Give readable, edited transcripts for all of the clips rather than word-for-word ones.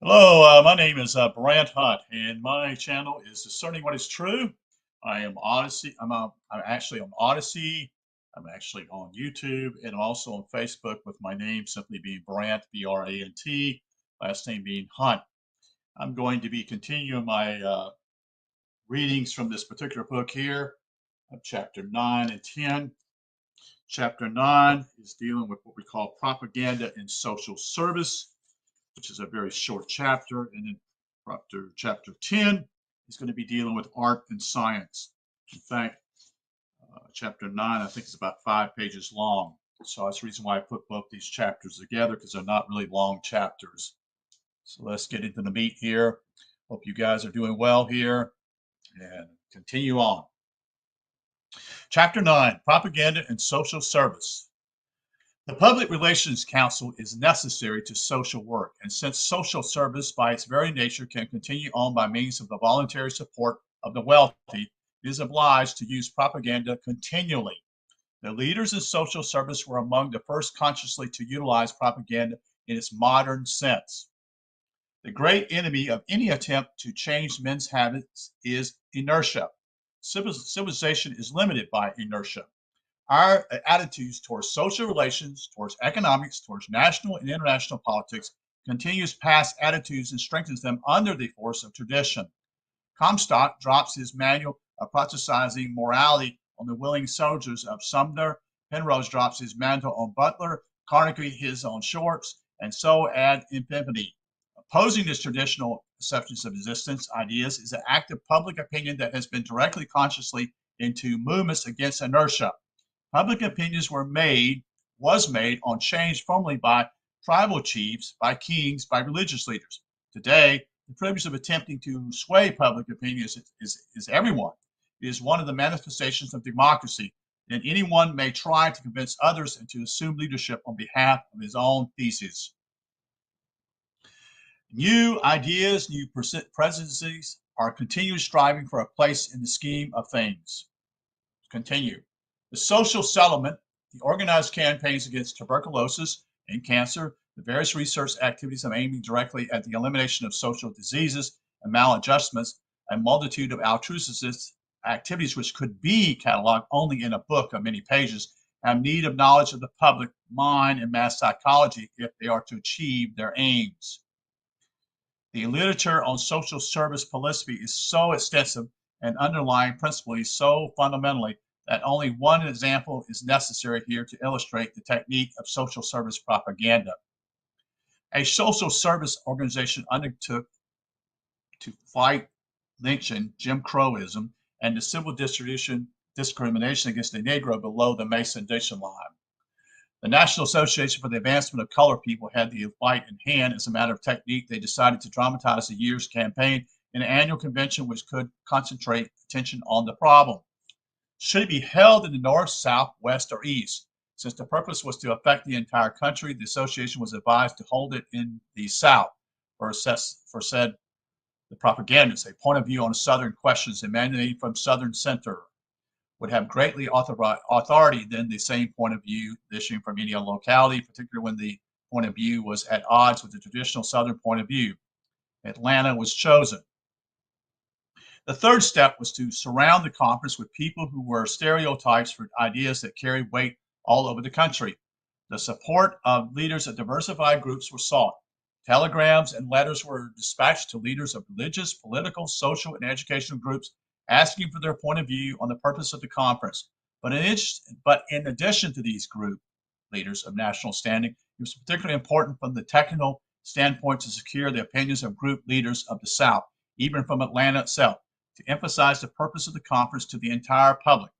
Hello, my name is Brant Hunt, and my channel is Discerning What Is True. I am Odyssey. I'm actually on Odyssey. I'm actually on YouTube, and I'm also on Facebook with my name simply being Brant, B-R-A-N-T, last name being Hunt. I'm going to be continuing my readings from this particular book here, of chapter 9 and 10. Chapter 9 is dealing with what we call propaganda in social service, which is a very short chapter. And then chapter 10 is going to be dealing with art and science. In fact, chapter 9, I think, is about 5 pages long. So that's the reason why I put both these chapters together, because they're not really long chapters. So let's get into the meat here. Hope you guys are doing well here and continue on. Chapter 9, Propaganda and Social Service. The Public Relations Council is necessary to social work, and since social service by its very nature can continue on by means of the voluntary support of the wealthy, it is obliged to use propaganda continually. The leaders in social service were among the first consciously to utilize propaganda in its modern sense. The great enemy of any attempt to change men's habits is inertia. Civilization is limited by inertia. Our attitudes towards social relations, towards economics, towards national and international politics continues past attitudes and strengthens them under the force of tradition. Comstock drops his manual of prophesizing morality on the willing soldiers of Sumner. Penrose drops his mantle on Butler, Carnegie his on Shorts, and so ad infinitum. Opposing this traditional acceptance of existence ideas is an act of public opinion that has been directly consciously into movements against inertia. Public opinions was made on change formerly by tribal chiefs, by kings, by religious leaders. Today, the privilege of attempting to sway public opinion is everyone. It is one of the manifestations of democracy, and anyone may try to convince others and to assume leadership on behalf of his own theses. New ideas, new presidencies are continually striving for a place in the scheme of things. Continue. The social settlement, the organized campaigns against tuberculosis and cancer, the various research activities aiming directly at the elimination of social diseases and maladjustments, a multitude of altruistic activities which could be cataloged only in a book of many pages, have need of knowledge of the public mind and mass psychology if they are to achieve their aims. The literature on social service philosophy is so extensive and underlying principally so fundamentally that only one example is necessary here to illustrate the technique of social service propaganda. A social service organization undertook to fight lynching, Jim Crowism, and the civil discrimination against the Negro below the Mason-Dixon line. The National Association for the Advancement of Colored People had the fight in hand. As a matter of technique, they decided to dramatize the year's campaign in an annual convention which could concentrate attention on the problem. Should it be held in the north, south, west, or east? Since the purpose was to affect the entire country, the association was advised to hold it in the south, for said the propagandists, a point of view on southern questions emanating from southern center would have greatly authority than the same point of view issuing from any locality, particularly when the point of view was at odds with the traditional southern point of view. Atlanta was chosen. The third step was to surround the conference with people who were stereotypes for ideas that carried weight all over the country. The support of leaders of diversified groups was sought. Telegrams and letters were dispatched to leaders of religious, political, social, and educational groups asking for their point of view on the purpose of the conference. But in addition to these group leaders of national standing, it was particularly important from the technical standpoint to secure the opinions of group leaders of the South, even from Atlanta itself, to emphasize the purpose of the conference to the entire public.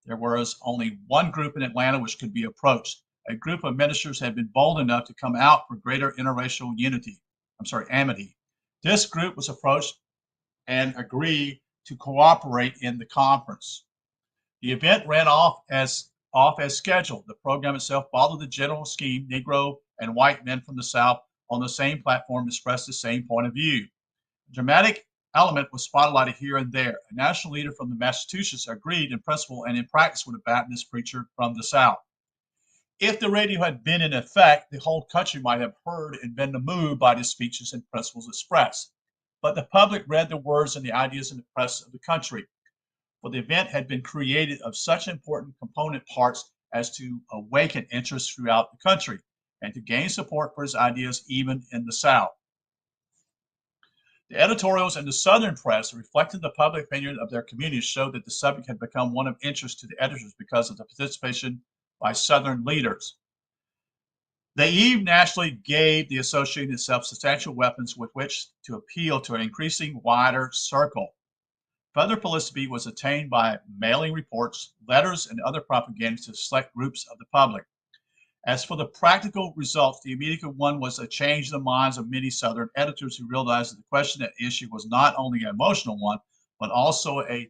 There was only one group in Atlanta which could be approached. A group of ministers had been bold enough to come out for greater interracial amity. This group was approached and agreed to cooperate in the conference. The event ran off as scheduled. The program itself followed the general scheme. Negro and white men from the South on the same platform expressed the same point of view. A dramatic element was spotlighted here and there. A national leader from the Massachusetts agreed in principle and in practice with a Baptist preacher from the South. If the radio had been in effect, the whole country might have heard and been moved by the speeches and principles expressed. But the public read the words and the ideas in the press of the country, for the event had been created of such important component parts as to awaken interest throughout the country and to gain support for his ideas even in the South. The editorials in the Southern press reflecting the public opinion of their communities showed that the subject had become one of interest to the editors because of the participation by Southern leaders. They even nationally gave the association itself substantial weapons with which to appeal to an increasing wider circle. Further publicity was attained by mailing reports, letters, and other propaganda to select groups of the public. As for the practical results, the immediate one was a change in the minds of many Southern editors who realized that the question at issue was not only an emotional one, but also a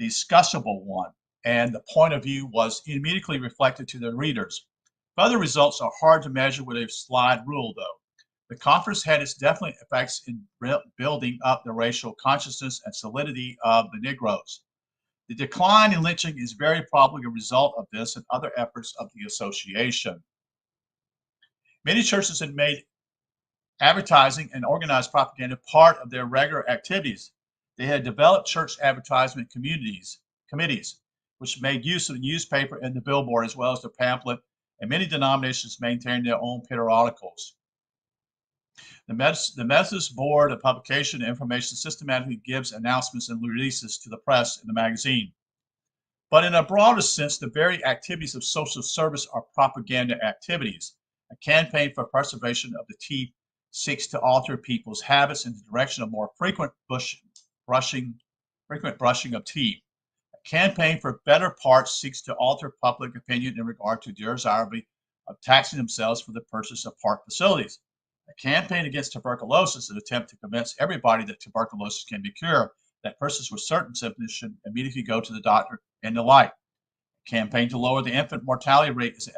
discussable one, and the point of view was immediately reflected to their readers. Further results are hard to measure with a slide rule, though. The conference had its definite effects in building up the racial consciousness and solidity of the Negroes. The decline in lynching is very probably a result of this and other efforts of the association. Many churches had made advertising and organized propaganda part of their regular activities. They had developed church advertisement committees, which made use of the newspaper and the billboard as well as the pamphlet, and many denominations maintained their own periodicals. The Methodist Board of Publication and Information systematically gives announcements and releases to the press in the magazine. But in a broader sense, the very activities of social service are propaganda activities. A campaign for preservation of the teeth seeks to alter people's habits in the direction of more frequent brushing of teeth. A campaign for better parts seeks to alter public opinion in regard to the desirability of taxing themselves for the purchase of park facilities. A campaign against tuberculosis is an attempt to convince everybody that tuberculosis can be cured, that persons with certain symptoms should immediately go to the doctor, and the like. A campaign to lower the infant mortality rate is an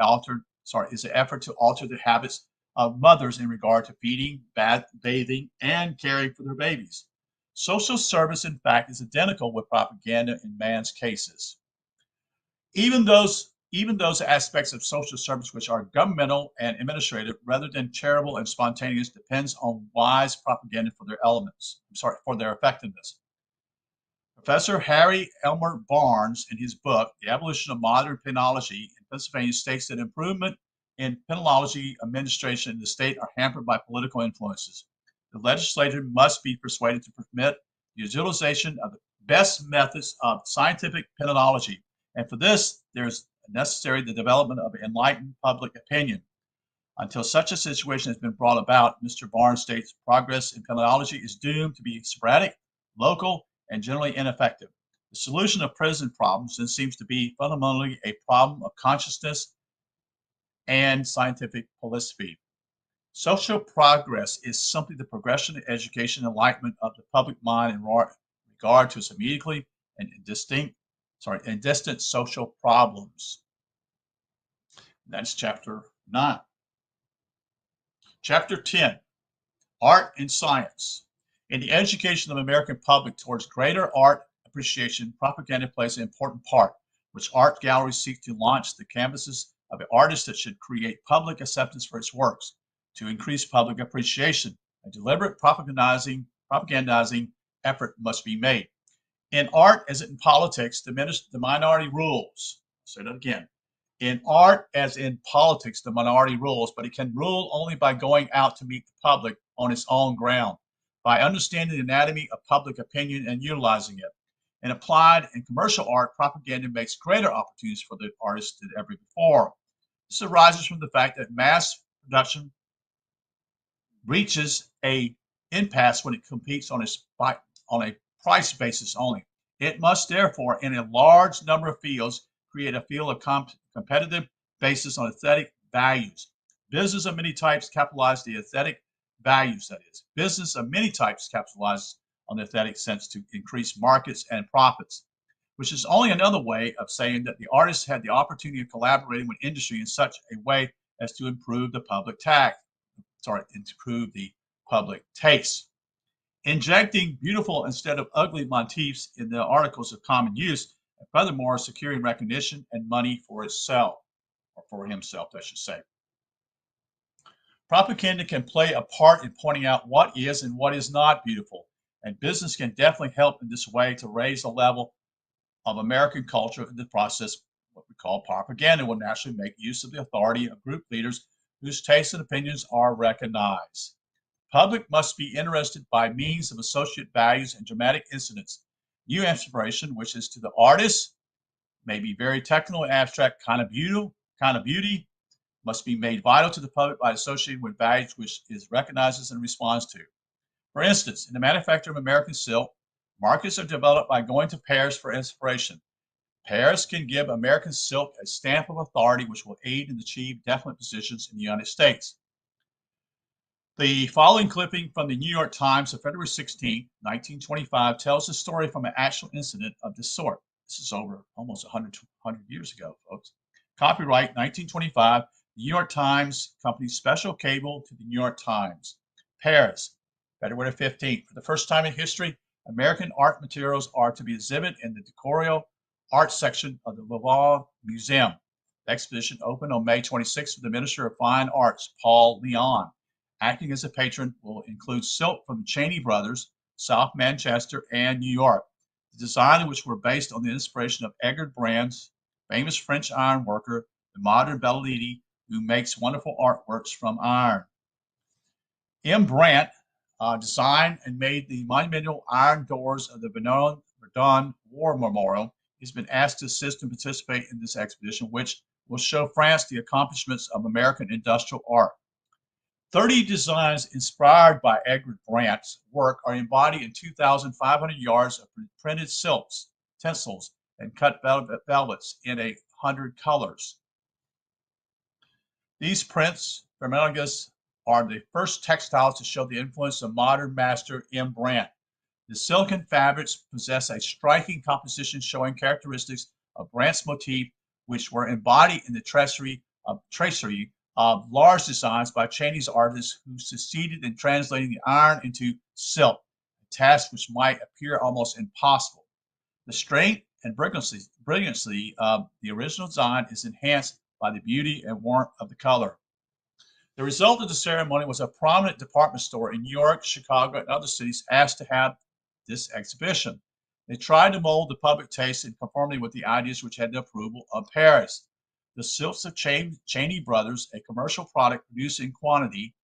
effort to alter the habits of mothers in regard to feeding, bathing, and caring for their babies. Social service, in fact, is identical with propaganda in man's cases. Even those aspects of social service which are governmental and administrative rather than charitable and spontaneous depends on wise propaganda for their effectiveness. Professor Harry Elmer Barnes, in his book, The Evolution of Modern Penology in Pennsylvania, states that improvement in penology administration in the state are hampered by political influences. The legislature must be persuaded to permit the utilization of the best methods of scientific penology, and for this, there is necessary the development of enlightened public opinion. Until such a situation has been brought about, Mr. Barnes states, progress in penology is doomed to be sporadic, local, and generally ineffective. The solution of prison problems then seems to be fundamentally a problem of consciousness and scientific philosophy. Social progress is simply the progression of education and enlightenment of the public mind in regard to its immediately and distant social problems. That's chapter 9. Chapter 10, Art and Science. In the education of the American public towards greater art appreciation, propaganda plays an important part, which art galleries seek to launch the canvases of an artist that should create public acceptance for its works. To increase public appreciation, a deliberate propagandizing effort must be made. In art, as in politics, diminish the minority rules. I'll say that again. In art, as in politics, the minority rules, but it can rule only by going out to meet the public on its own ground, by understanding the anatomy of public opinion and utilizing it. In applied and commercial art, propaganda makes greater opportunities for the artist than ever before. This arises from the fact that mass production reaches an impasse when it competes on a price basis only. It must therefore, in a large number of fields, create a field of competitive basis on aesthetic values. Business of many types capitalize the aesthetic values, that is. Business of many types capitalizes on the aesthetic sense to increase markets and profits, which is only another way of saying that the artist had the opportunity of collaborating with industry in such a way as to improve the public taste. Injecting beautiful instead of ugly motifs in the articles of common use, and furthermore, securing recognition and money for itself. or for himself, I should say. Propaganda can play a part in pointing out what is and what is not beautiful, and business can definitely help in this way to raise the level of American culture in the process. What we call propaganda will naturally make use of the authority of group leaders whose tastes and opinions are recognized. Public must be interested by means of associate values and dramatic incidents. New inspiration, which is to the artist, may be very technical and abstract kind of beauty, must be made vital to the public by associating with values which it recognizes and responds to. For instance, in the manufacture of American silk, markets are developed by going to Paris for inspiration. Paris can give American silk a stamp of authority which will aid in achieving definite positions in the United States. The following clipping from the New York Times of February 16, 1925, tells the story from an actual incident of this sort. This is over almost 100 years ago, folks. Copyright 1925, New York Times Company special cable to the New York Times. Paris, February 15th. For the first time in history, American art materials are to be exhibited in the Decorio Art section of the Louvre Museum. The exposition opened on May 26th with the Minister of Fine Arts, Paul Leon. Acting as a patron will include silk from Cheney Brothers, South Manchester, and New York. The design of which were based on the inspiration of Edgar Brand's famous French iron worker, the modern Bellini, who makes wonderful artworks from iron. M. Brandt designed and made the monumental iron doors of the Verdun War Memorial. He's been asked to assist and participate in this exhibition, which will show France the accomplishments of American industrial art. 30 designs inspired by Edgar Brandt's work are embodied in 2,500 yards of printed silks, tinsels, and cut velvets in 100 colors. These prints, Propagnada, are the first textiles to show the influence of modern master M. Brandt. The silken fabrics possess a striking composition showing characteristics of Brandt's motif, which were embodied in the tracery of large designs by Chinese artists who succeeded in translating the iron into silk, a task which might appear almost impossible. The strength and brilliancy of the original design is enhanced by the beauty and warmth of the color. The result of the ceremony was a prominent department store in New York, Chicago, and other cities asked to have this exhibition. They tried to mold the public taste in conformity with the ideas which had the approval of Paris. The silks of Cheney Brothers, a commercial product produced in quantity,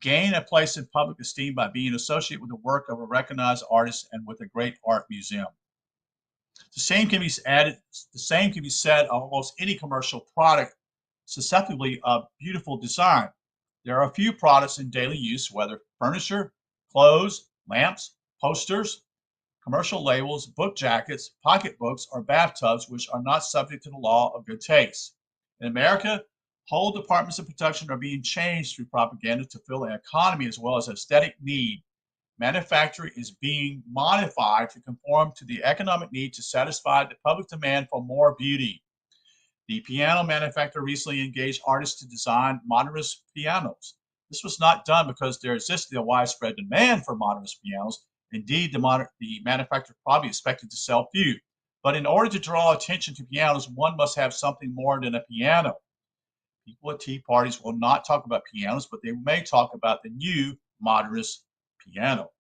gain a place in public esteem by being associated with the work of a recognized artist and with a great art museum. The same can be said of almost any commercial product susceptibly of beautiful design. There are a few products in daily use, whether furniture, clothes, lamps, posters, commercial labels, book jackets, pocketbooks, or bathtubs, which are not subject to the law of good taste. In America, whole departments of production are being changed through propaganda to fill an economy as well as aesthetic need. Manufacturing is being modified to conform to the economic need to satisfy the public demand for more beauty. The piano manufacturer recently engaged artists to design modernist pianos. This was not done because there existed a widespread demand for modernist pianos. Indeed, the manufacturer probably expected to sell few. But in order to draw attention to pianos, one must have something more than a piano. People at tea parties will not talk about pianos, but they may talk about the new modernist piano.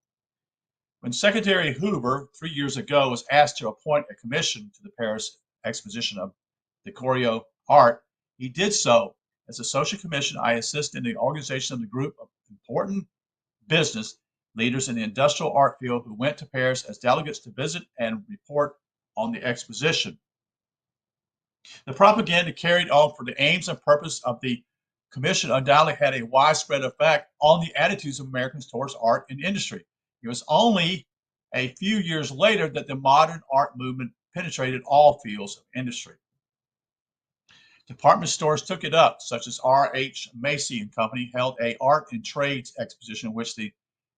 When Secretary Hoover, 3 years ago, was asked to appoint a commission to the Paris Exposition of Decorio Art, he did so. As a social commission, I assist in the organization of the group of important business leaders in the industrial art field who went to Paris as delegates to visit and report on the exposition. The propaganda carried on for the aims and purpose of the commission undoubtedly had a widespread effect on the attitudes of Americans towards art and industry. It was only a few years later that the modern art movement penetrated all fields of industry. Department stores took it up, such as R.H. Macy and Company held a art and trades exposition in which the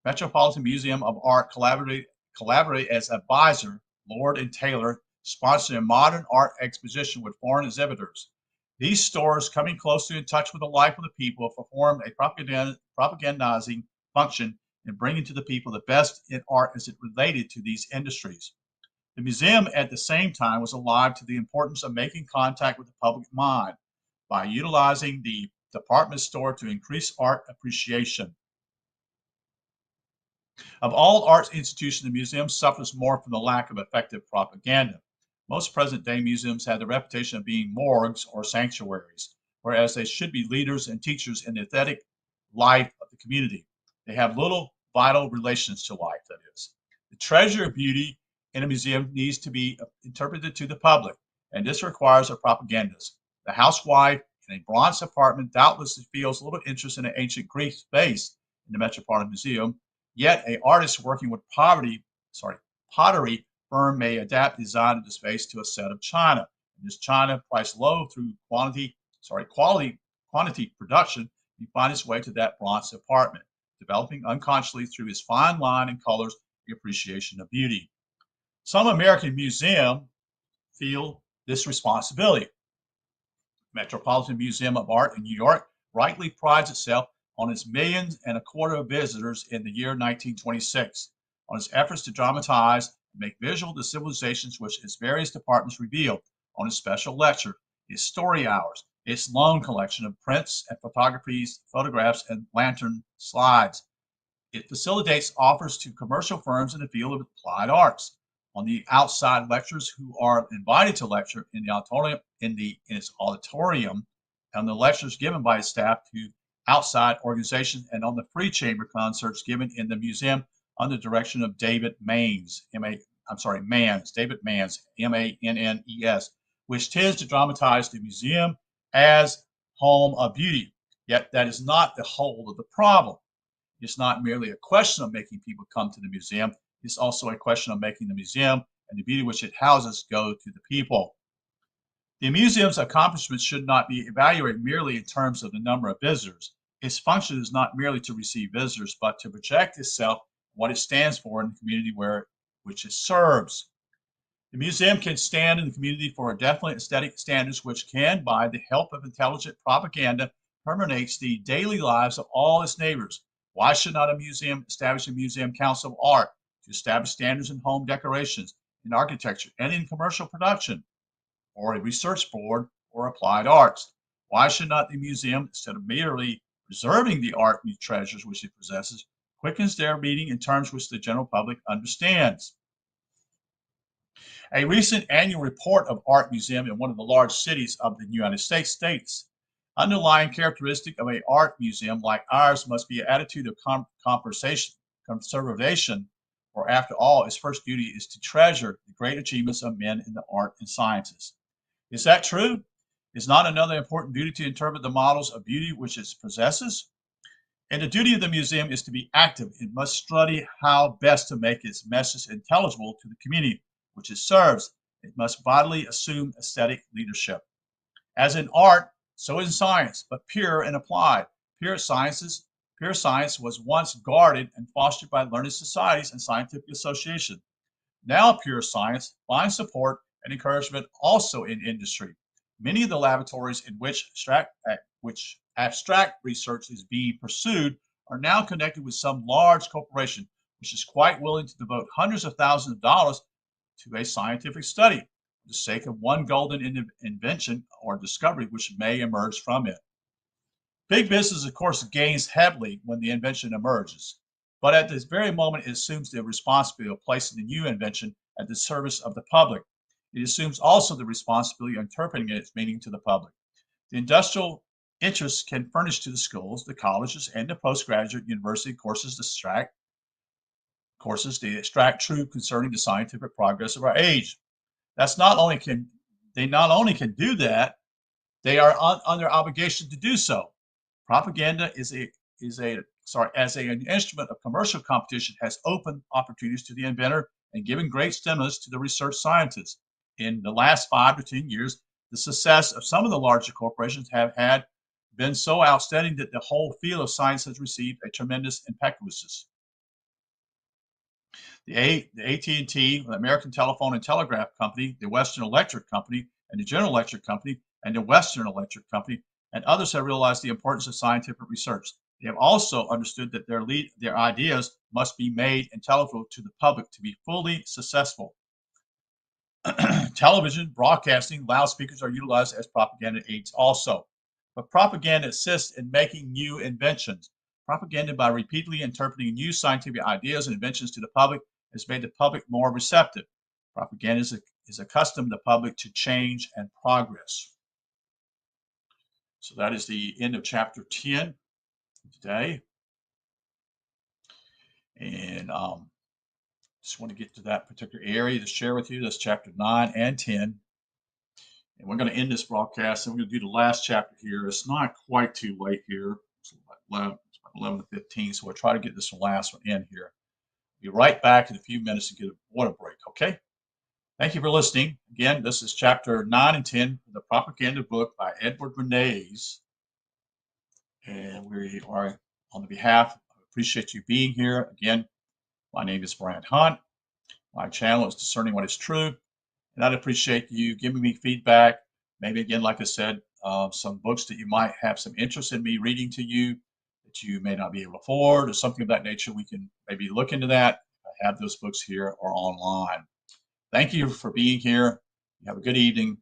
Metropolitan Museum of Art collaborated as advisor. Lord and Taylor sponsored a modern art exposition with foreign exhibitors. These stores, coming closely in touch with the life of the people, performed a propagandizing function in bringing to the people the best in art as it related to these industries. The museum, at the same time, was alive to the importance of making contact with the public mind. by utilizing the department store to increase art appreciation. Of all arts institutions, the museum suffers more from the lack of effective propaganda. Most present-day museums have the reputation of being morgues or sanctuaries, whereas they should be leaders and teachers in the aesthetic life of the community. They have little vital relations to life, that is. The treasure of beauty in a museum needs to be interpreted to the public, and this requires a propagandist. The housewife in a Bronx apartment doubtless feels little interest in an ancient Greek space in the Metropolitan Museum. Yet, an artist working with pottery firm may adapt the design of the space to a set of china. And this china, priced low through quantity production, may find its way to that Bronx apartment, developing unconsciously through its fine line and colors the appreciation of beauty. Some American museums feel this responsibility. Metropolitan Museum of Art in New York rightly prides itself on its millions and a quarter of visitors in the year 1926, on its efforts to dramatize and make visual the civilizations which its various departments revealed, on its special lecture, its story hours, its loan collection of prints and photographies, photographs, and lantern slides. It facilitates offers to commercial firms in the field of applied arts. On the outside lecturers who are invited to lecture in its auditorium, and the lectures given by its staff to outside organizations, and on the free chamber concerts given in the museum under the direction of David Mannes, David Mannes, Mannes, which tends to dramatize the museum as home of beauty. Yet that is not the whole of the problem. It's not merely a question of making people come to the museum. It's also a question of making the museum and the beauty which it houses go to the people. The museum's accomplishments should not be evaluated merely in terms of the number of visitors. Its function is not merely to receive visitors, but to project itself, what it stands for in the community which it serves. The museum can stand in the community for a definite aesthetic standards which can, by the help of intelligent propaganda, permeates the daily lives of all its neighbors. Why should not a museum establish a museum council of art to establish standards in home decorations, in architecture, and in commercial production, or a research board or applied arts? Why should not the museum, instead of merely preserving the art and treasures which it possesses, quickens their reading in terms which the general public understands? A recent annual report of art museum in one of the large cities of the United States states, underlying characteristic of an art museum like ours must be an attitude of conservation, for after all, its first duty is to treasure the great achievements of men in the art and sciences. Is that true? Is not another important duty to interpret the models of beauty which it possesses? And the duty of the museum is to be active. It must study how best to make its message intelligible to the community which it serves. It must vitally assume aesthetic leadership. As in art, so in science, but pure and applied. Pure science was once guarded and fostered by learned societies and scientific associations. Now pure science finds support and encouragement also in industry. Many of the laboratories in which abstract research is being pursued are now connected with some large corporation, which is quite willing to devote hundreds of thousands of dollars to a scientific study for the sake of one golden invention or discovery which may emerge from it. Big business, of course, gains heavily when the invention emerges, but at this very moment it assumes the responsibility of placing the new invention at the service of the public. It assumes also the responsibility of interpreting its meaning to the public. The industrial interests can furnish to the schools, the colleges, and the postgraduate university courses to extract truth concerning the scientific progress of our age. They not only can do that, they are under obligation to do so. Propaganda as an instrument of commercial competition has opened opportunities to the inventor and given great stimulus to the research scientists. In the last 5 to 10 years, the success of some of the larger corporations have been so outstanding that the whole field of science has received a tremendous impetuousness. The AT&T, the American Telephone and Telegraph Company, the Western Electric Company, and the General Electric Company, and the Western Electric Company, and others have realized the importance of scientific research. They have also understood that their ideas must be made intelligible to the public to be fully successful. Television, broadcasting, loudspeakers are utilized as propaganda aids also. But propaganda assists in making new inventions. Propaganda, by repeatedly interpreting new scientific ideas and inventions to the public, has made the public more receptive. Propaganda is accustomed the public to change and progress. So that is the end of chapter 10 today. And just want to get to that particular area to share with you. That's chapter 9 and 10. And we're going to end this broadcast, and we're going to do the last chapter here. It's not quite too late here. It's about 11 to 15, so we'll try to get this last one in here. Be right back in a few minutes to get a water break, okay? Thank you for listening. Again, this is chapter 9 and 10 of the Propaganda book by Edward Bernays. And we are, on the behalf, I appreciate you being here. Again, my name is Brian Hunt. My channel is Discerning What is True. And I'd appreciate you giving me feedback. Maybe, again, like I said, some books that you might have some interest in me reading to you that you may not be able to afford or something of that nature. We can maybe look into that. I have those books here or online. Thank you for being here. You have a good evening.